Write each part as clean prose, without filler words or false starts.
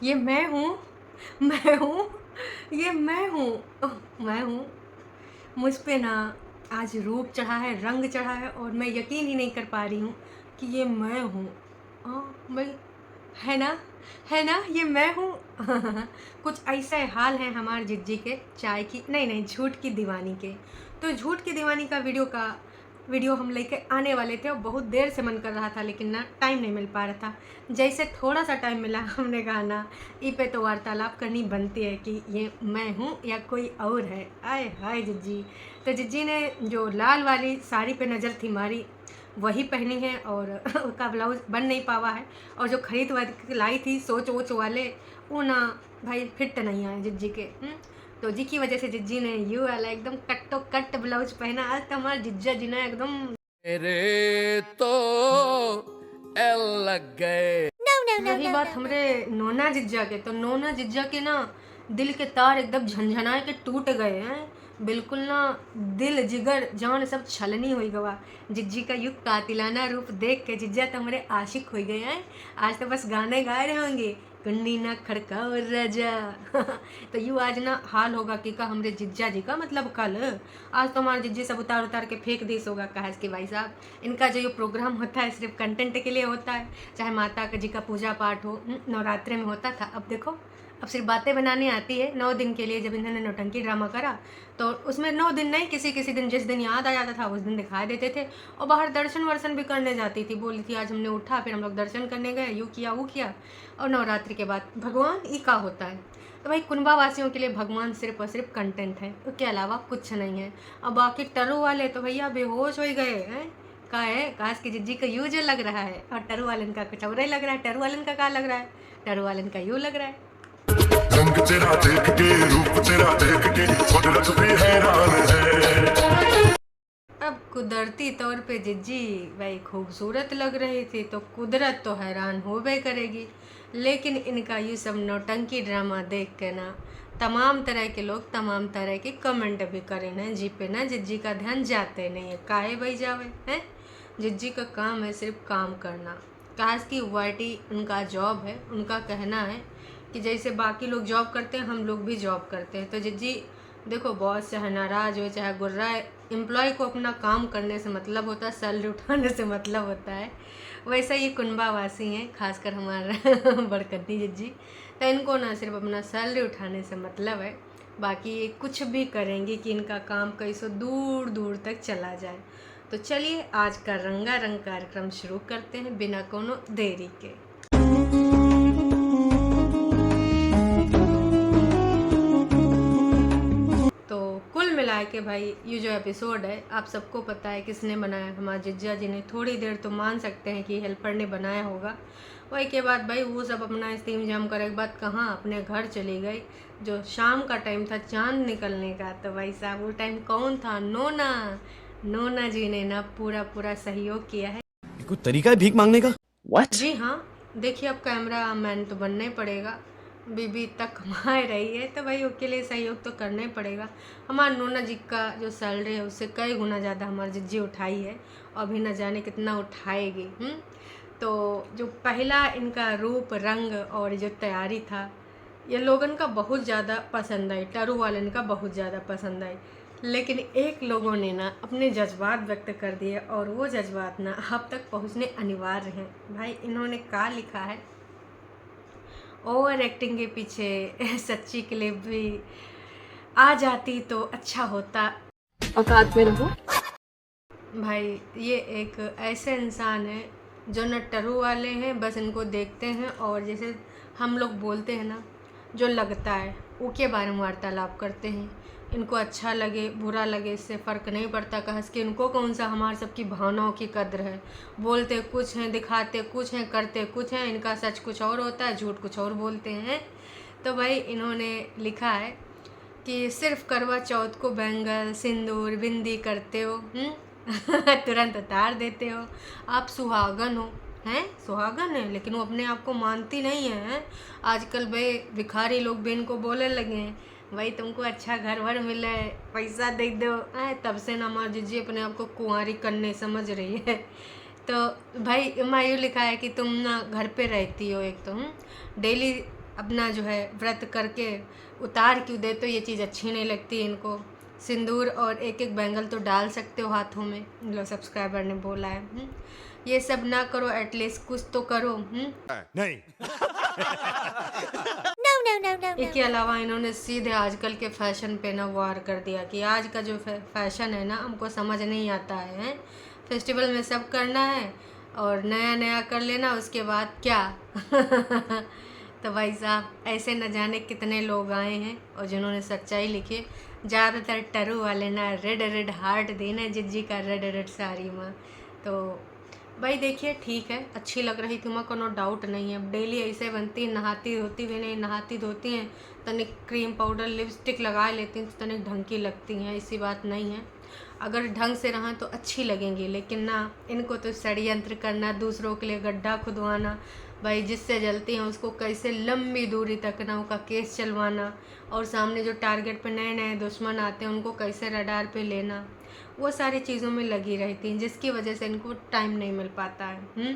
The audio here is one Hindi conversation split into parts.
ये मैं हूँ, मैं हूँ, ये मैं हूँ, मैं हूँ। मुझ पे ना आज रूप चढ़ा है, रंग चढ़ा है और मैं यकीन ही नहीं कर पा रही हूँ कि ये मैं हूँ। भाई, है ना? है ना? ये मैं हूँ। कुछ ऐसे हाल हैं हमारे जिज्जी के, चाय की नहीं, झूठ की दीवानी के। तो झूठ की दीवानी का वीडियो हम लेके आने वाले थे और बहुत देर से मन कर रहा था, लेकिन ना टाइम नहीं मिल पा रहा था। जैसे थोड़ा सा टाइम मिला हमने कहा ना, ई पे तो वार्तालाप करनी बनती है कि ये मैं हूँ या कोई और है। आय हाय जिज्जी। तो जिज्जी ने जो लाल वाली साड़ी पे नज़र थी मारी, वही पहनी है और उसका ब्लाउज बन नहीं पावा है। और जो खरीद लाई थी सोच वोच वाले, वो ना भाई फिट नहीं आए जिज्जी के। तो जी की वजह से जिज्जी ने यू वाला एकदम कट्टो कट ब्लाउज पहना। आज तो हमारे जिज्जा जी ने एकदम मेरे तो एल लग गए। रही बात हमरे नोना जिज्जा के, तो नोना जिज्जा के ना दिल के तार एकदम झंझनाए के टूट गए हैं। बिल्कुल ना दिल जिगर जान सब छलनी हो गवा। जिज्जी का युग कातिलाना रूप देख के जिज्जा तो हमारे आशिक हो गए हैं। आज तो बस गाने गा रहे होंगे, कुंडी ना खड़काओ राजा। तो यू आज ना हाल होगा कि का हमरे जिज्जा जी का, मतलब कल आज तो हमारे जिज्जी सब उतार उतार के फेंक दिस होगा। कहा कि भाई साहब इनका जो ये प्रोग्राम होता है सिर्फ कंटेंट के लिए होता है। चाहे माता जी का पूजा पाठ हो, नवरात्रि में होता था, अब देखो अब सिर्फ बातें बनाने आती है 9 दिन के लिए। जब इन्होंने नौटंकी ड्रामा करा तो उसमें 9 दिन नहीं, किसी किसी दिन जिस दिन याद आ जाता था उस दिन दिखा देते थे। और बाहर दर्शन वर्शन भी करने जाती थी, बोली थी आज हमने उठा, फिर हम लोग दर्शन करने गए, यूँ किया वो किया। और नवरात्रि के बाद भगवान ई का होता है। तो भाई कुनबा वासियों के लिए भगवान सिर्फ और सिर्फ कंटेंट है, उसके अलावा कुछ नहीं है। और बाकी टरू वाले तो भैया बेहोश हो ही गए हैं। का है काश की जिज्जी का यूज लग रहा है और टरू वालन का कुछ और ही लग रहा है। टरू वालन का क्या लग रहा है? टरू वालन का यूँ लग रहा है। रंग तेरा देख के, रूप तेरा देख के, कुदरत भी हैरान है। अब कुदरती तौर पे जिज्जी भाई खूबसूरत लग रही थी, तो कुदरत तो हैरान हो बे करेगी। लेकिन इनका ये सब नौटंकी ड्रामा देख के ना तमाम तरह के लोग तमाम तरह के कमेंट भी करें ना जी पे ना जिज्जी का ध्यान जाते नहीं है। काहे भाई जावे हैं? जिज्जी का काम है सिर्फ काम करना। काश की वाइटी उनका जॉब है, उनका कहना है कि जैसे बाकी लोग जॉब करते हैं हम लोग भी जॉब करते हैं। तो जिज्जी देखो, बॉस चाहे नाराज हो चाहे गुर्रा है, एम्प्लॉय को अपना काम करने से मतलब होता है, सैलरी उठाने से मतलब होता है। वैसा ये कुनबा वासी हैं, खासकर हमारा बड़कती जिज्जी। तो इनको ना सिर्फ अपना सैलरी उठाने से मतलब है, बाकी ये कुछ भी करेंगे कि इनका काम कैसे दूर दूर तक चला जाए। तो चलिए आज का रंगारंग कार्यक्रम शुरू करते हैं बिना कोनो देरी के। तो कुल मिला के भाई ये जो एपिसोड है आप सबको पता है किसने बनाया। हमारे जिज्जा जी ने। थोड़ी देर तो मान सकते हैं कि हेल्पर ने बनाया होगा। वही के बाद भाई वो सब अपना स्टीम जाम करे के बाद कहाँ अपने घर चली गई। जो शाम का टाइम था चांद निकलने का, तो भाई साहब वो टाइम कौन था? नोना। नोना जी ने ना पूरा पूरा सहयोग किया है। कोई तरीका है भीख मांगने का? What? जी हाँ, देखिए अब कैमरा मैन तो बनना ही पड़ेगा। बीबी इतना कमा रही है तो भाई उसके लिए सहयोग तो करना ही पड़ेगा। हमारे नोना जी का जो सैलरी है उससे कई गुना ज़्यादा हमारी जिज्जी उठाई है और अभी न जाने कितना उठाएगी। तो जो पहला इनका रूप रंग और जो तैयारी था ये लोगन का बहुत ज़्यादा पसंद आई, टरू वालन का बहुत ज़्यादा पसंद आई। लेकिन एक लोगों ने ना अपने जज्बात व्यक्त कर दिए और वो जज्बात ना अब तक पहुंचने अनिवार्य हैं। भाई इन्होंने क्या लिखा है, ओवर एक्टिंग के पीछे सच्ची क्लिप भी आ जाती तो अच्छा होता। औकात में रहो। भाई ये एक ऐसे इंसान है जो न टरू वाले हैं, बस इनको देखते हैं और जैसे हम लोग बोलते हैं ना जो लगता है उसके बारे में वार्तालाप करते हैं। इनको अच्छा लगे बुरा लगे इससे फ़र्क नहीं पड़ता, कस कि इनको कौन सा हमारे सबकी भावनाओं की कद्र है। बोलते कुछ हैं, दिखाते कुछ हैं, करते कुछ हैं। इनका सच कुछ और होता है, झूठ कुछ और बोलते हैं। तो भाई इन्होंने लिखा है कि सिर्फ करवा चौथ को बैंगल सिंदूर बिंदी करते हो, तुरंत उतार देते हो। आप सुहागन हो, हैं सुहागन है, लेकिन वो अपने आप को मानती नहीं है। आजकल भाई भिखारी लोग भी इनको बोलने लगे हैं भाई तुमको अच्छा घर वर मिले पैसा दे दो, तब से ना हमारी जिज्जी अपने आप को कुंवारी करने समझ रही है। तो भाई मायू लिखा है कि तुम ना घर पे रहती हो, एक तो डेली अपना जो है व्रत करके उतार क्यों दे, तो ये चीज़ अच्छी नहीं लगती इनको। सिंदूर और एक एक बैंगल तो डाल सकते हो हाथों में, लो सब्सक्राइबर ने बोला है। ये सब ना करो, एटलीस्ट कुछ तो करो। नहीं। इसके अलावा इन्होंने सीधे आजकल के फैशन पे ना वार कर दिया कि आज का जो फैशन है ना हमको समझ नहीं आता है। फेस्टिवल में सब करना है और नया नया कर लेना, उसके बाद क्या तो भाई साहब ऐसे न जाने कितने लोग आए हैं और जिन्होंने सच्चाई लिखी। ज़्यादातर टरू वाले ना रेड रेड हार्ट देना जिज्जी का रेड रेड साड़ी में। तो भाई देखिए ठीक है, अच्छी लग रही थी, मैं कोनो डाउट नहीं है। डेली ऐसे बनती है, नहाती धोती भी नहीं, नहाती धोती हैं तनिक क्रीम पाउडर लिपस्टिक लगा लेती हैं तो तनिक ढंग की लगती हैं, ऐसी बात नहीं है। अगर ढंग से रहें तो अच्छी लगेंगी, लेकिन ना इनको तो षड्यंत्र करना, दूसरों के लिए गड्ढा खुदवाना, भाई जिससे जलती हैं उसको कैसे लंबी दूरी तक ना उनका केस चलवाना, और सामने जो टारगेट पे नए नए दुश्मन आते हैं उनको कैसे रडार पे लेना, वो सारी चीज़ों में लगी रहती हैं, जिसकी वजह से इनको टाइम नहीं मिल पाता है।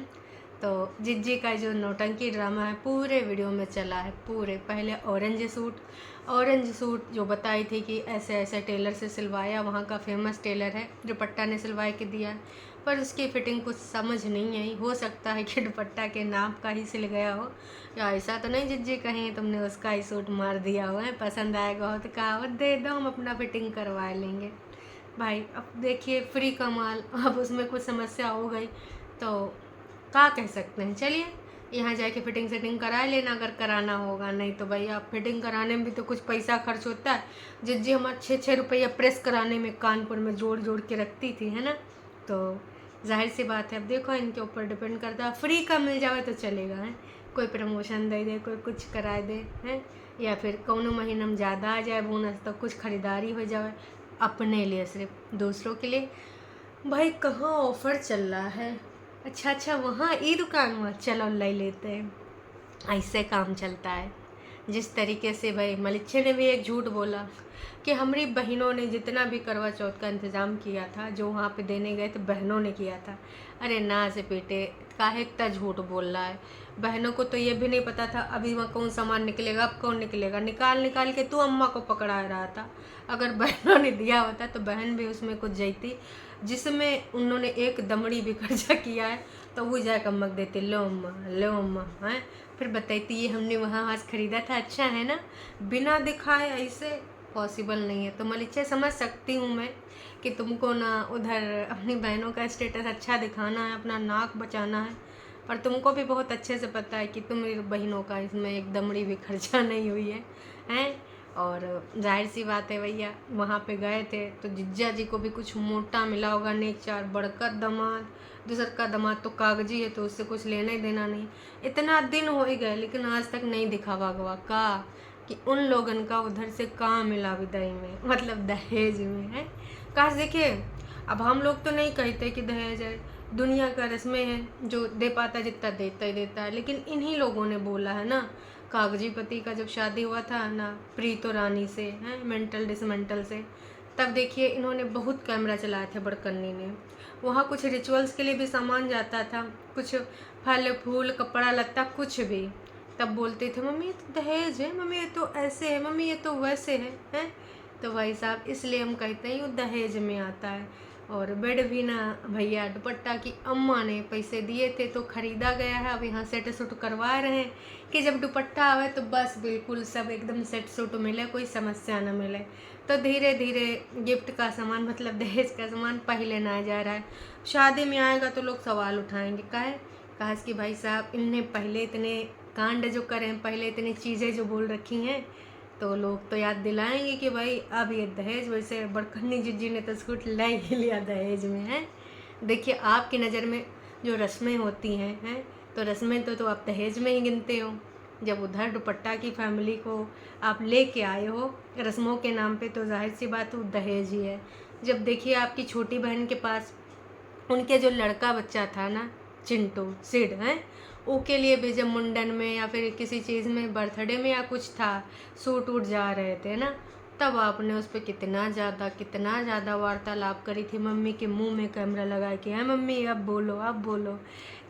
तो जिज्जी का जो नौटंकी ड्रामा है पूरे वीडियो में चला है। पूरे पहले ऑरेंज सूट जो बताई थी कि ऐसे ऐसे टेलर से सिलवाया, वहाँ का फेमस टेलर है, दुपट्टा ने सिलवा के दिया, पर उसकी फ़िटिंग कुछ समझ नहीं आई। हो सकता है कि दुपट्टा के नाप का ही सिल गया हो, या ऐसा तो नहीं जिज्जी कहीं तुमने उसका ही सूट मार दिया हो है, पसंद आएगा हो तो कहावत दे दो, हम अपना फिटिंग करवा लेंगे। भाई अब देखिए फ्री का माल, अब उसमें कुछ समस्या हो गई तो क्या कह सकते हैं। चलिए यहाँ जाके फिटिंग सेटिंग करा लेना अगर कराना होगा, नहीं तो भाई आप फिटिंग कराने में भी तो कुछ पैसा खर्च होता है। जिज्जी हमारा 6-6 रुपया प्रेस कराने में कानपुर में जोड़ जोड़ के रखती थी, है ना। तो जाहिर सी बात है, अब देखो इनके ऊपर डिपेंड करता है। फ्री का मिल जाए तो चलेगा है, कोई प्रमोशन दे दे, कोई कुछ करा दे हैं, या फिर कौनो महीने में ज़्यादा आ जाए बोनस तो कुछ ख़रीदारी हो जाए अपने लिए, सिर्फ दूसरों के लिए। भाई कहाँ ऑफ़र चल रहा है, अच्छा वहाँ ई दुकान में चलो ले लेते हैं, ऐसे काम चलता है। जिस तरीके से भाई मलिच्छे ने भी एक झूठ बोला कि हमारी बहनों ने जितना भी करवा चौथ का इंतज़ाम किया था, जो वहाँ पे देने गए थे बहनों ने किया था। अरे ना से बेटे, काहे इतना झूठ बोल रहा है। बहनों को तो ये भी नहीं पता था अभी वहाँ कौन सामान निकलेगा, अब कौन निकलेगा। निकाल के तू अम्मा को पकड़ा रहा था। अगर बहनों ने दिया होता तो बहन भी उसमें कुछ जैती, जिसमें उन्होंने एक दमड़ी भी खर्चा किया है तो वो जाकर अम्मक देते, लो अम्मा हैं। फिर बताती ये हमने वहाँ हाथ खरीदा था, अच्छा है ना। बिना दिखाए ऐसे पॉसिबल नहीं है। तो मलिच्छे समझ सकती हूँ मैं कि तुमको ना उधर अपनी बहनों का स्टेटस अच्छा दिखाना है, अपना नाक बचाना है, पर तुमको भी बहुत अच्छे से पता है कि तुम बहनों का इसमें एक दमड़ी भी खर्चा नहीं हुई है, हैं। और जाहिर सी बात है भैया, वहाँ पे गए थे तो जिज्जा जी को भी कुछ मोटा मिला होगा, नेक चार बड़का दामाद, दूसर का दामाद तो कागजी है तो उससे कुछ लेना ही देना नहीं। इतना दिन हो ही गए लेकिन आज तक नहीं दिखावा गवा का कि उन लोगन का उधर से कहाँ मिला विदाई में, मतलब दहेज में है। काश देखिए, अब हम लोग तो नहीं कहते कि दहेज है, दुनिया का रस्में हैं, जो दे पाता जितना देता ही देता है, लेकिन इन्हीं लोगों ने बोला है ना। कागजी पति का जब शादी हुआ था ना प्रीतो रानी से, हैं मेंटल डिसमेंटल से, तब देखिए इन्होंने बहुत कैमरा चलाया था बड़कन्नी ने। वहाँ कुछ रिचुअल्स के लिए भी सामान जाता था, कुछ फल फूल कपड़ा लत्ता कुछ भी, तब बोलते थे मम्मी ये तो दहेज है, मम्मी ये तो ऐसे है, मम्मी ये तो वैसे है, हैं। तो भाई साहब इसलिए हम कहते हैं ये दहेज में आता है। और बेड भी ना भैया, दुपट्टा की अम्मा ने पैसे दिए थे तो ख़रीदा गया है। अब यहाँ सेट सूट करवा रहे हैं कि जब दुपट्टा आवे तो बस बिल्कुल सब एकदम सेट सूट मिले, कोई समस्या ना मिले। तो धीरे धीरे गिफ्ट का सामान, मतलब दहेज का सामान पहले ना जा रहा है। शादी में आएगा तो लोग सवाल उठाएंगे, कहा कि भाई साहब इनने पहले इतने कांड जो करें, पहले इतनी चीज़ें जो बोल रखी हैं, तो लोग तो याद दिलाएंगे कि भाई अब ये दहेज। वैसे बड़कन्नी जिज्जी ने तो सूट ला ही लिया दहेज में, है। देखिए आपकी नज़र में जो रस्में होती हैं तो रस्में तो आप दहेज में ही गिनते हो। जब उधर दुपट्टा की फैमिली को आप लेके आए हो रस्मों के नाम पे, तो जाहिर सी बात वो दहेज ही है। जब देखिए आपकी छोटी बहन के पास उनके जो लड़का बच्चा था ना चिंटू सिड, हैं, उसके लिए भी जब मुंडन में या फिर किसी चीज़ में, बर्थडे में या कुछ था, सूट उठ जा रहे थे ना, तब आपने उस पर कितना ज़्यादा वार्तालाप करी थी। मम्मी के मुंह में कैमरा लगा के, है मम्मी अब बोलो,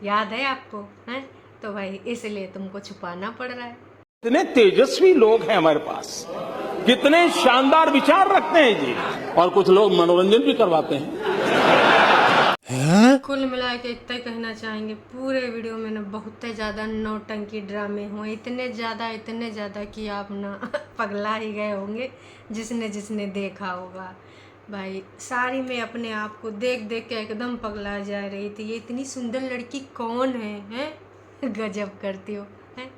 याद है आपको, हैं। तो भाई इसलिए तुमको छुपाना पड़ रहा है। कितने तेजस्वी लोग हैं हमारे पास, कितने शानदार विचार रखते हैं जी, और कुछ लोग मनोरंजन भी करवाते हैं। कुल मिला के इतना ही कहना चाहेंगे, पूरे वीडियो में ना बहुत ज़्यादा नौटंकी ड्रामे हुए, इतने ज़्यादा कि आप ना पगला ही गए होंगे जिसने देखा होगा। भाई साड़ी में अपने आप को देख देख के एकदम पगला जा रही थी। ये इतनी सुंदर लड़की कौन है, हैं? गजब करती हो, हैं?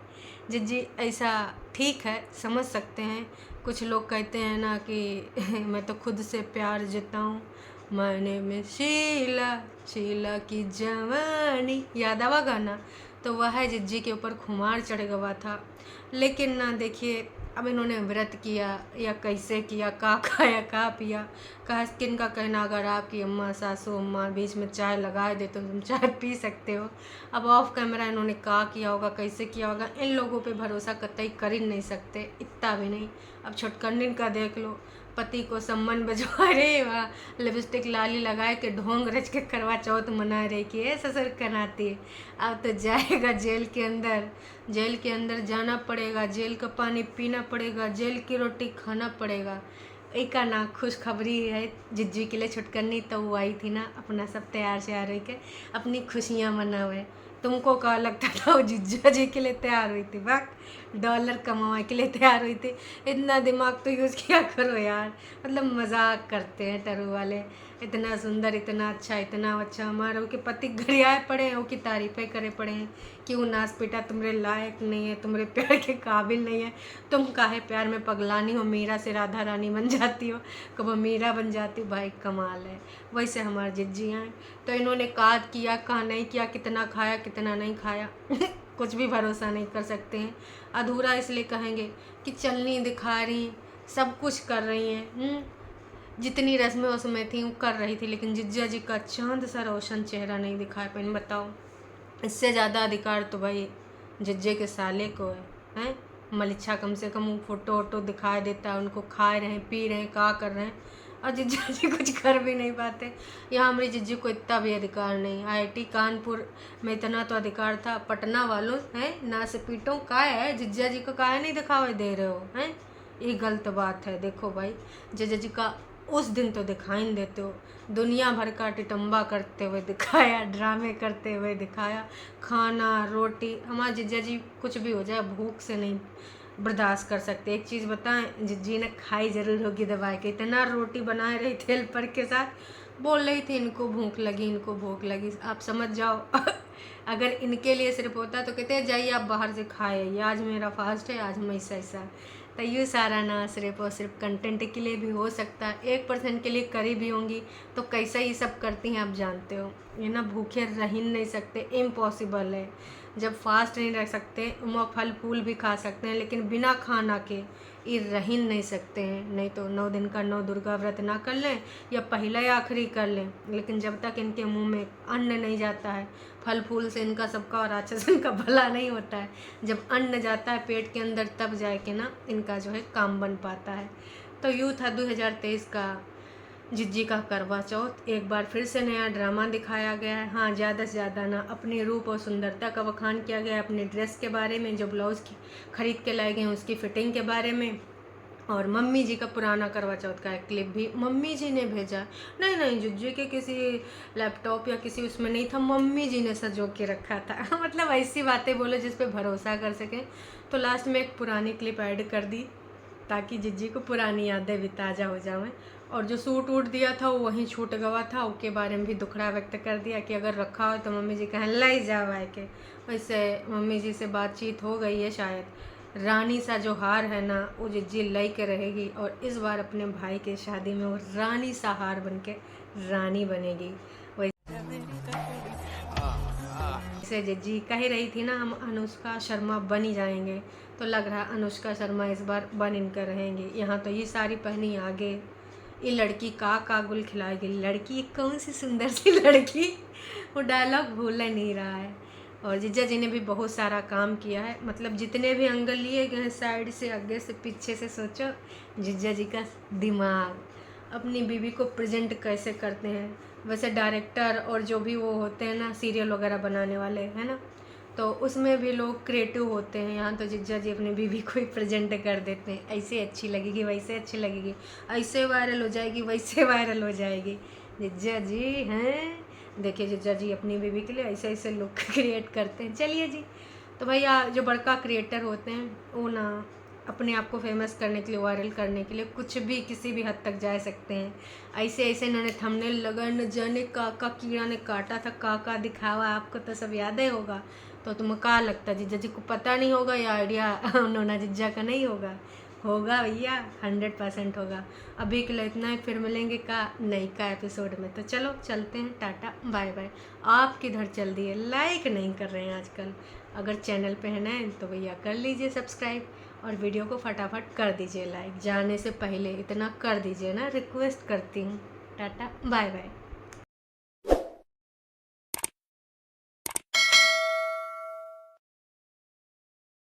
जिज्जी ऐसा ठीक है, समझ सकते हैं। कुछ लोग कहते हैं ना कि मैं तो खुद से प्यार जताऊँ, मैंने में शीला की जवानी, याद आवा गाना, तो वह जिज्जी के ऊपर खुमार चढ़ गवा था। लेकिन ना देखिए, अब इन्होंने व्रत किया या कैसे किया, का खाया का पिया, कहा किन का कहना, अगर आपकी अम्मा सासू अम्मा बीच में चाय लगाए दे तो तुम चाय पी सकते हो। अब ऑफ कैमरा इन्होंने का किया होगा, कैसे किया होगा, इन लोगों पे भरोसा कतई कर ही नहीं सकते, इतना भी नहीं। अब छोटकन्नी का देख लो, पति को सम्मन बजवा रहे, वहाँ लिपस्टिक लाली लगाए के ढोंग रच के करवा चौथ मना रहे कि ये ससुर कनाती। अब तो जाएगा जेल के अंदर जाना पड़ेगा, जेल का पानी पीना पड़ेगा, जेल की रोटी खाना पड़ेगा। एक ना खुशखबरी है जिज्जी के लिए, छुटकन्नी तो वो आई थी ना, अपना सब तैयार श्यार रह के अपनी खुशियाँ मनावे। तुमको क्या लगता था वो जिज्जा जी के लिए तैयार हुई थी? वाह, डॉलर कमाने के लिए तैयार हुई थी। इतना दिमाग तो यूज़ किया करो यार, मतलब मजाक करते हैं टरू वाले। इतना सुंदर, इतना अच्छा हमारा के पति घड़ियाए पड़े हैं, उसकी तारीफ़ें करे पड़े हैं, क्यों नाच पीटा, तुम्हारे लायक नहीं है, तुम्हारे प्यार के काबिल नहीं है, तुम काहे प्यार में पगलानी हो, मीरा से राधा रानी बन जाती हो, कब मीरा बन जाती हो। भाई कमाल है। वैसे हमारे जिज्जी हैं तो इन्होंने कहा किया, कहा नहीं किया, कितना खाया कितना नहीं खाया कुछ भी भरोसा नहीं कर सकते हैं। अधूरा इसलिए कहेंगे कि चलनी दिखा रही, सब कुछ कर रही हैं, जितनी रस्में उसमें थी वो कर रही थी, लेकिन जिज्जा जी का चांद सा रोशन चेहरा नहीं दिखा पाए। बताओ, इससे ज़्यादा अधिकार तो भाई जिज्जे के साले को है। मलिच्छा कम से कम वो फोटो वोटो दिखाई देता है, उनको खा रहे हैं पी रहे हैं क्या कर रहे हैं, और जिज्जा जी कुछ कर भी नहीं पाते। यहाँ हमारी जिज्जी को इतना भी अधिकार नहीं। IIT कानपुर में इतना तो अधिकार था, पटना वालों हैं ना से पीटों का है, जिज्जा जी को काहे नहीं दिखावे दे रहे हो, हैं? ये गलत बात है। देखो भाई, जिज्जा जी का उस दिन तो दिखाई नहीं देते हो, दुनिया भर का टिटम्बा करते हुए दिखाया, ड्रामे करते हुए दिखाया, खाना रोटी। हमारे जिज्जा जी कुछ भी हो जाए भूख से नहीं बर्दाश्त कर सकते। एक चीज़ बताएं, जिज्जी ने खाई जरूर होगी दबा के, इतना रोटी बनाए रही थी हेल्पर के साथ, बोल रही थी इनको भूख लगी। आप समझ जाओ अगर इनके लिए सिर्फ होता तो कहते जाइए आप बाहर से खाए, आज मेरा फास्ट है, आज मैं ऐसा। तो ये सारा ना सिर्फ और सिर्फ कंटेंट के लिए भी हो सकता है, 1% के लिए करी भी होंगी तो कैसा ये सब करती हैं आप जानते हो। ये ना भूखे रह ही नहीं सकते, इम्पॉसिबल है। जब फास्ट नहीं रख सकते, फल फूल भी खा सकते हैं, लेकिन बिना खाना के ये रह ही नहीं सकते हैं। नहीं तो 9 दिन का 9 दुर्गा व्रत ना कर लें या पहला या आखिरी कर लें, लेकिन जब तक इनके मुंह में अन्न नहीं जाता है, फल फूल से इनका सबका और राक्षसन का भला नहीं होता है। जब अन्न जाता है पेट के अंदर तब जाके ना इनका जो है काम बन पाता है। तो यूँ था 2023 का जिज्जी का करवा चौथ। एक बार फिर से नया ड्रामा दिखाया गया है। हाँ, ज़्यादा से ज़्यादा ना अपने रूप और सुंदरता का बखान किया गया है, अपने ड्रेस के बारे में, जो ब्लाउज़ खरीद के लाए गए उसकी फ़िटिंग के बारे में, और मम्मी जी का पुराना करवा चौथ का एक क्लिप भी मम्मी जी ने भेजा। नहीं, जिज्जी के किसी लैपटॉप या किसी उसमें नहीं था, मम्मी जी ने सजो के रखा था मतलब ऐसी बातें बोलो जिस पे भरोसा कर सकें। तो लास्ट में एक पुरानी क्लिप ऐड कर दी ताकि जिज्जी को पुरानी यादें भी ताज़ा हो जाएं। और जो सूट वूट दिया था वो वहीं छूट गवा था, उसके बारे में भी दुखड़ा व्यक्त कर दिया कि अगर रखा हो तो मम्मी जी कहें लाई जाओ आए के। वैसे मम्मी जी से बातचीत हो गई है शायद, रानी सा जो हार है ना वो जिज्जी लाई के रहेगी, और इस बार अपने भाई के शादी में वो रानी सा हार बन के रानी बनेगी। वैसे जिज्जी कह रही थी ना हम अनुष्का शर्मा बन ही जाएंगे, तो लग रहा अनुष्का शर्मा इस बार बन इनकर रहेंगे। यहाँ तो ये सारी पहनी आगे, ये लड़की का गुल खिलाएगी, लड़की कौन सी सुंदर सी लड़की, वो डायलॉग भूल नहीं रहा है। और जीजा जी ने भी बहुत सारा काम किया है, मतलब जितने भी एंगल लिए गए हैं, साइड से आगे से पीछे से, सोचो जीजा जी का दिमाग अपनी बीवी को प्रेजेंट कैसे करते हैं। वैसे डायरेक्टर और जो भी वो होते हैं ना सीरियल वगैरह बनाने वाले है ना, तो उसमें भी लोग क्रिएटिव होते हैं। यहाँ तो जिज्जा जी अपनी बीवी को ही प्रेजेंट कर देते हैं, ऐसे अच्छी लगेगी, वैसे अच्छी लगेगी, ऐसे वायरल हो जाएगी, वैसे वायरल हो जाएगी। जिज्जा जी हैं, देखिए जिज्जा जी अपनी बीवी के लिए ऐसे ऐसे लुक क्रिएट करते हैं। चलिए जी, तो भैया जो बड़का क्रिएटर होते हैं वो ना अपने आप को फेमस करने के लिए, वायरल करने के लिए कुछ भी किसी भी हद तक जा सकते हैं। ऐसे ऐसे इन्होंने थंबनेल लगा, न जाने काका कीड़ा ने काटा था, काका दिखावा, आपको तो सब याद ही होगा। तो तुम्हें क्या लगता है जिज्जा जी को पता नहीं होगा या आइडिया नोना जिज्जा का नहीं होगा? होगा भैया, 100% होगा। अभी के लिए इतना ही, फिर मिलेंगे का नई का एपिसोड में। तो चलो चलते हैं, टाटा बाय बाय। आप किधर चल दिए, लाइक नहीं कर रहे हैं आजकल। अगर चैनल पे है नए तो भैया कर लीजिए सब्सक्राइब और वीडियो को फटाफट कर दीजिए लाइक। जाने से पहले इतना कर दीजिए ना, रिक्वेस्ट करती हूँ। Tata bye bye.